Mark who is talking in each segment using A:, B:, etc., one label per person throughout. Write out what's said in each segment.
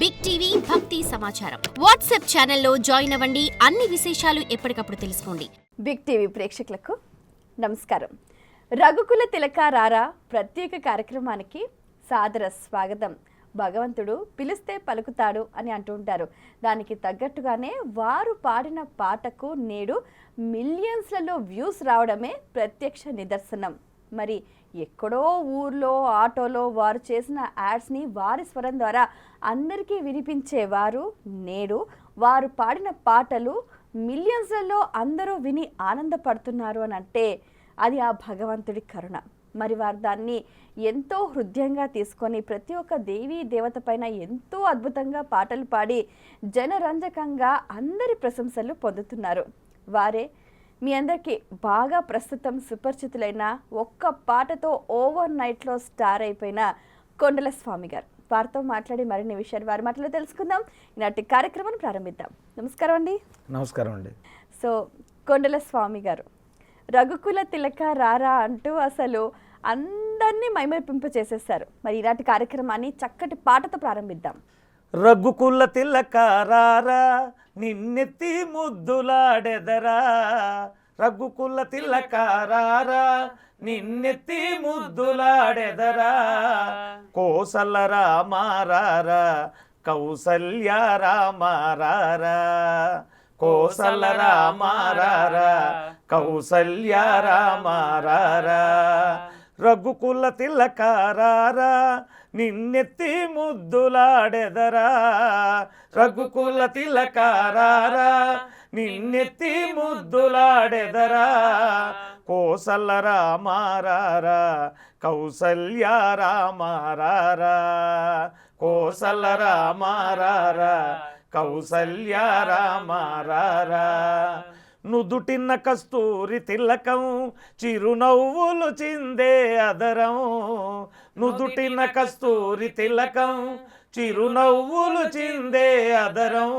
A: Big TV భక్తి సమాచారం WhatsApp ఛానల్లో జాయిన్ అవ్వండి. అన్ని విశేషాలు ఎప్పటికప్పుడు తెలుసుకోండి.
B: బిగ్ టీవీ ప్రేక్షకులకు నమస్కారం. రఘుకుల తిలక రారా ప్రత్యేక కార్యక్రమానికి సాదర స్వాగతం. భగవంతుడు పిలిస్తే పలుకుతాడు అని అంటుంటారు. దానికి తగ్గట్టుగానే వారు పాడిన పాటకు నేడు మిలియన్స్లలో వ్యూస్ రావడమే ప్రత్యక్ష నిదర్శనం. మరి ఎక్కడో ఊర్లో ఆటోలో వారు చేసిన యాడ్స్ని వారి స్వరం ద్వారా అందరికీ వినిపించేవారు నేడు వారు పాడిన పాటలు మిలియన్స్లలో అందరూ విని ఆనందపడుతున్నారు అని అంటే అది ఆ భగవంతుడి కరుణ. మరి వారు దాన్ని ఎంతో హృదయంగా తీసుకొని ప్రతి ఒక్క దేవీ దేవత పైన ఎంతో అద్భుతంగా పాటలు పాడి జనరంజకంగా అందరి ప్రశంసలు పొందుతున్నారు. వారే మీ అందరికీ బాగా ప్రస్తుతం సుపరిచితులైన ఒక్క పాటతో ఓవర్ నైట్లో స్టార్ అయిపోయిన కొండల స్వామి గారు. వారితో మాట్లాడి మరిన్ని విషయాలు వారి మాటలో తెలుసుకుందాం. ఈనాటి కార్యక్రమాన్ని ప్రారంభిద్దాం. నమస్కారం అండి.
C: నమస్కారం అండి.
B: సో కొండల స్వామి గారు, రఘుకుల తిలక రారా అంటూ అసలు అందరినీ మైమరిపింప చేసేస్తారు. మరి ఈనాటి కార్యక్రమాన్ని చక్కటి పాటతో ప్రారంభిద్దాం.
C: రఘుకుల తిలక రారా నిన్నెత్తి ముద్దులాడెదరా, రఘుకుల తిలక రారా నిన్నెత్తి ముద్దులాడెదరా, కోసల రామారారా కౌసల్య రామారారా, కోసల రామారారా కౌసల్య రామారారా, రఘుకుల తిలక రారా నిన్నెత్తి ముద్దులాడెదరా, రఘుకుల తిలక రారా నిన్నెత్తి ముద్దులాడెదరా, కోసల రామారారా కౌసల్య రామారారా, కోసల రామారారా కౌసల్య రామారారా, నుదుటిన్న కస్తూరి తిలకం చిరునవ్వులు చిందే అదరం, నుదుటిన కస్తూరి తిలకం చిరునవ్వులు చిందే అదరం,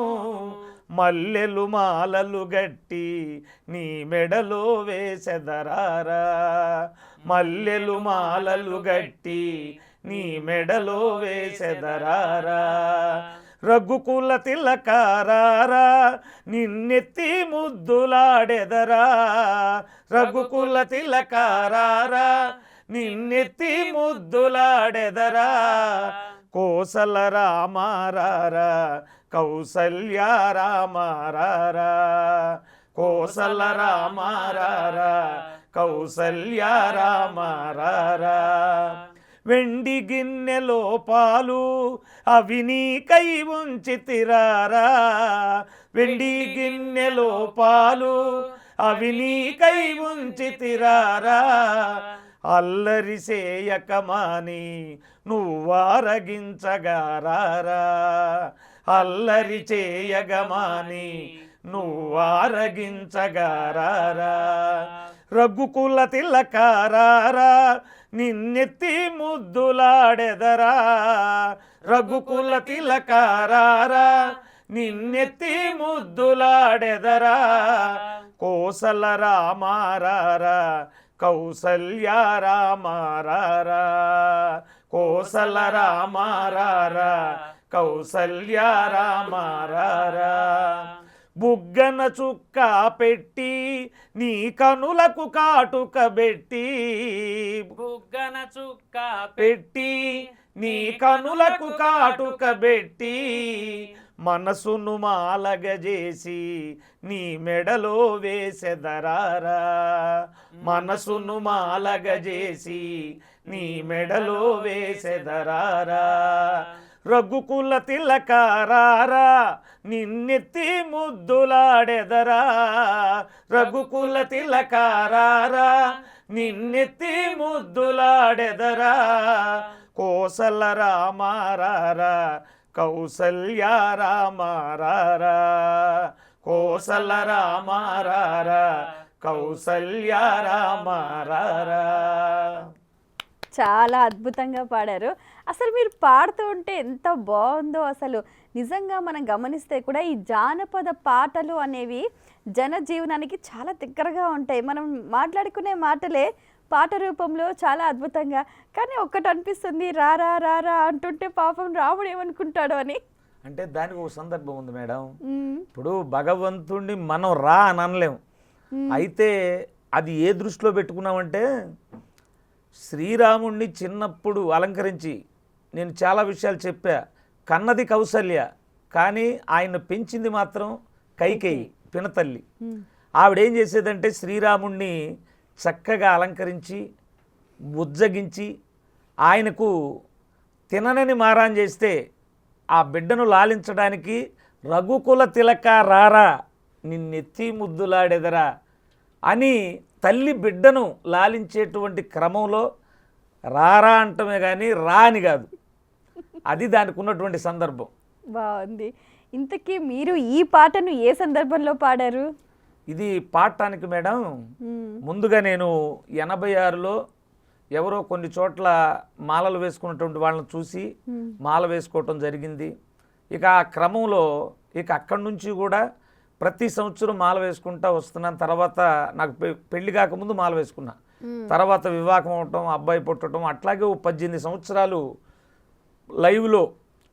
C: మల్లెలు మాలలు గట్టి నీ మెడలో వేసెదరారా, మల్లెలు మాలలు గట్టి నీ మెడలో వేసెదరారా, రఘుకుల తిలక రారా నిన్నెత్తి ముద్దులాడెదరా, రఘుకుల తిలక రారా నిన్నెత్తి ముద్దులాడెదరా, కోసల రామారారా కౌసల్య రామారారా, కోసల రామారారా కౌసల్య రామారారా, వెండి గిన్నెలో పాలు అవి నీకై ఉంచితిరారా, వెండి గిన్నెలో పాలు అవి నీకై ఉంచితిరారా, అల్లరి చేయకమాని నువ్వారగించగారారా, అల్లరి చేయగమాని నువ్వారగించగారారా, రఘుకుల తిలక రారా నిన్నెత్తి ముద్దులాడెదరా, రఘుకుల తిలక రారా నిన్నెత్తి ముద్దులాడెదరా, కోసల రామారారా కౌసల్య రామారారా, కోసల రామారారా కౌసల్య రామారారా, బుగ్గన చుక్క పెట్టి నీ కనులకు కాటుక పెట్టి, బుగ్గన చుక్క పెట్టి నీ కనులకు కాటుక పెట్టి, మనసును మాలగజేసి నీ మెడలో వేసెదరారా, మనసును మాలగజేసి నీ మెడలో వేసెదరారా, రఘుకుల తిలక రారా నిన్నెత్తి ముద్దులాడెదరా, రఘుకుల తిలక రారా నిన్నెత్తి ముద్దులాడెదరా, కోసల రామారారా కౌసల్య రామారారా, కోసల రామారారా కౌసల్య రామారారా.
B: చాలా అద్భుతంగా పాడారు. అసలు మీరు పాడుతూ ఉంటే ఎంత బాగుందో. అసలు నిజంగా మనం గమనిస్తే కూడా ఈ జానపద పాటలు అనేవి జనజీవనానికి చాలా దగ్గరగా ఉంటాయి. మనం మాట్లాడుకునే మాటలే పాట రూపంలో చాలా అద్భుతంగా. కానీ ఒక్కటి అనిపిస్తుంది, రారా రారా అంటుంటే పాపం రాముడు ఏమనుకుంటాడో అని.
C: అంటే దానికి ఒక సందర్భం ఉంది మేడం.
B: మ్మ్.
C: ఇప్పుడు భగవంతుడిని మనం రా అని అనలేం. అయితే అది ఏ దృష్టిలో పెట్టుకున్నామంటే శ్రీరాముణ్ణి చిన్నప్పుడు అలంకరించి నేను చాలా విషయాలు చెప్పా. కన్నది కౌసల్య, కానీ ఆయన పెంచింది మాత్రం కైకేయి పినతల్లి. ఆవిడేం చేసేదంటే శ్రీరాముణ్ణి చక్కగా అలంకరించి బుజ్జగించి ఆయనకు తిననని మారాన్ చేస్తే ఆ బిడ్డను లాలించడానికి రఘుకుల తిలక రారా నిన్నెత్తి ముద్దులాడెదరా అని తల్లి బిడ్డను లాలించేటువంటి క్రమంలో రారా అంటమే కానీ రా అని కాదు. అది దానికి ఉన్నటువంటి సందర్భం.
B: బాగుంది. ఇంతకీ మీరు ఈ పాటను ఏ సందర్భంలో పాడారు?
C: ఇది పాడటానికి మేడం ముందుగా నేను 86లో ఎవరో కొన్ని చోట్ల మాలలు వేసుకున్నటువంటి వాళ్ళని చూసి మాల వేసుకోవటం జరిగింది. ఇక ఆ క్రమంలో ఇక అక్కడి నుంచి కూడా ప్రతి సంవత్సరం మాల వేసుకుంటా వస్తున్నాను. తర్వాత నాకు పెళ్లి కాకముందు మాల వేసుకున్నా, తర్వాత వివాహం అవటం, అబ్బాయి పుట్టడం, అట్లాగే 18 సంవత్సరాలు లైవ్లో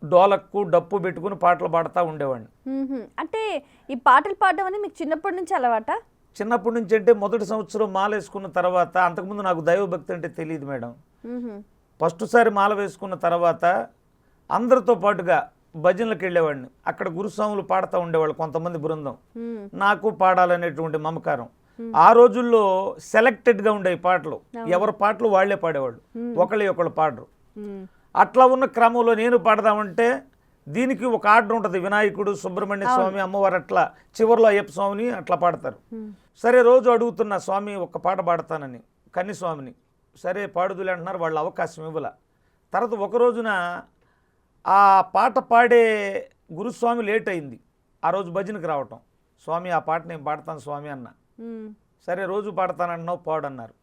C: డోలక్కు డప్పు పెట్టుకుని పాటలు పాడుతూ ఉండేవాడిని.
B: అంటే ఈ పాటలు పాడడం అనేది మీకు చిన్నప్పటి నుంచి అలవాటా?
C: చిన్నప్పటి నుంచి అంటే మొదటి సంవత్సరం మాల వేసుకున్న తర్వాత, అంతకుముందు నాకు దైవభక్తి అంటే తెలియదు మేడం. ఫస్ట్ సారి మాల వేసుకున్న తర్వాత అందరితో పాటుగా భజనలకు వెళ్ళేవాడిని. అక్కడ గురుస్వాములు పాడుతూ ఉండేవాళ్ళు కొంతమంది బృందం. నాకు పాడాలనేటువంటి మమకారం. ఆ రోజుల్లో సెలెక్టెడ్గా ఉండేవి పాటలు, ఎవరి పాటలు వాళ్లే పాడేవాళ్ళు, ఒకళ్ళు పాడరు. అట్లా ఉన్న క్రమంలో నేను పాడదామంటే దీనికి ఒక ఆర్డర్ ఉంటుంది. వినాయకుడు, సుబ్రహ్మణ్య స్వామి, అమ్మవారు, అట్లా చివరిలో అయ్యప్ప స్వామిని అట్లా పాడతారు. సరే రోజు అడుగుతున్న స్వామి ఒక పాట పాడతానని కన్నిస్వామిని. సరే పాడుదులే అంటున్నారు, వాళ్ళు అవకాశం ఇవ్వాల. తర్వాత ఒక రోజున ఆ పాట పాడే గురుస్వామి లేట్ అయింది. ఆ రోజు భజనకి రావటం. స్వామి ఆ పాట నేను పాడతాను స్వామి అన్న. సరే రోజు పాడతానన్నావు పాడన్నారు.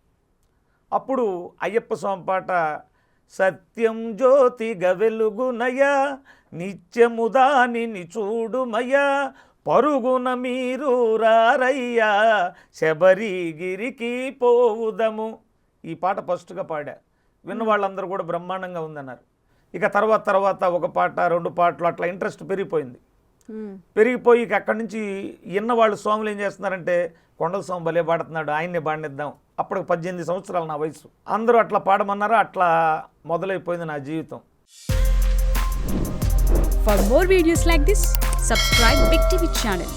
C: అప్పుడు అయ్యప్ప స్వామి పాట సత్యం జ్యోతిగా వెలుగునయ నిత్యము దానిని చూడుమయ్యా పరుగున మీరు రారయ్యా శబరిగిరికి పోవుదము. ఈ పాట ఫస్ట్గా పాడా. విన్న వాళ్ళందరూ కూడా బ్రహ్మాండంగా ఉందన్నారు. ఇక తర్వాత ఒక పాట, 2 పాటలు అట్లా ఇంట్రెస్ట్ పెరిగిపోయింది. పెరిగిపోయి ఇక అక్కడి నుంచి వాళ్ళు స్వాములు ఏం చేస్తున్నారంటే కొండల స్వామి భలే పాడుతున్నాడు, ఆయన్నే పాడినిద్దాం. అప్పుడు 18 సంవత్సరాలు నా వయసు. అందరూ అట్లా పాడమన్నారు. అట్లా మొదలైపోయింది నా జీవితం.
D: For more videos like this, subscribe Big TV channel.